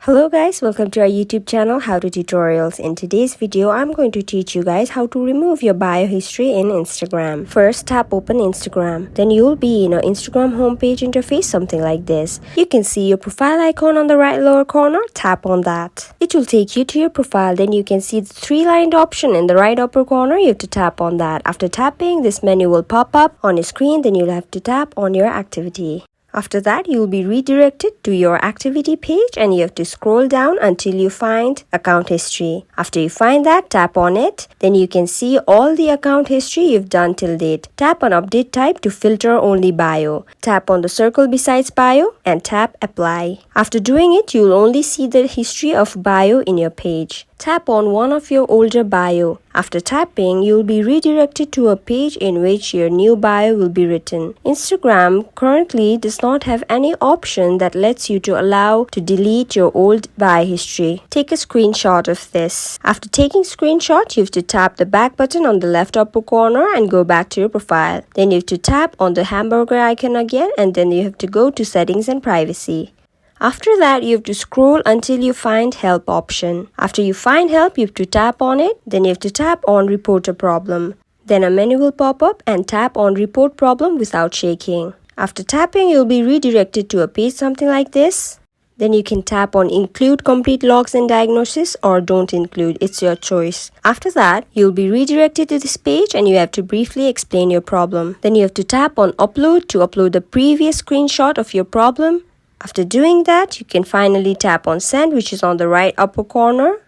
Hello guys, welcome to our YouTube channel How to Tutorials. In today's video, I'm going to teach you guys how to remove your bio history in Instagram. First, tap open Instagram. Then you'll be in an Instagram homepage interface, something like this. You can see your profile icon on the right lower corner. Tap on that. It will take you to your profile. Then you can see the three-lined option in the right upper corner. You have to tap on that. After tapping, this menu will pop up on your screen. Then you'll have to tap on your activity. After that, you will be redirected to your activity page and you have to scroll down until you find account history. After you find that, tap on it. Then you can see all the account history you've done till date. Tap on update type to filter only bio. Tap on the circle besides bio and tap apply. After doing it, you'll only see the history of bio in your page. Tap on one of your older bio. After tapping, you'll be redirected to a page in which your new bio will be written. Instagram currently does not have any option that lets you to allow to delete your old bio history. Take a screenshot of this. After taking screenshot, you have to tap the back button on the left upper corner and go back to your profile. Then you have to tap on the hamburger icon again and then you have to go to settings and privacy. After that, you have to scroll until you find help option. After you find help, you have to tap on it. Then you have to tap on report a problem. Then a menu will pop up and tap on report problem without shaking. After tapping, you'll be redirected to a page something like this. Then you can tap on include complete logs and diagnosis or don't include. It's your choice. After that, you'll be redirected to this page and you have to briefly explain your problem. Then you have to tap on upload to upload the previous screenshot of your problem. After doing that, you can finally tap on send, which is on the right upper corner.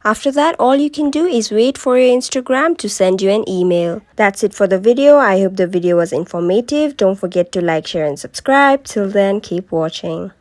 After that, all you can do is wait for your Instagram to send you an email. That's it for the video. I hope the video was informative. Don't forget to like, share and subscribe. Till then, keep watching.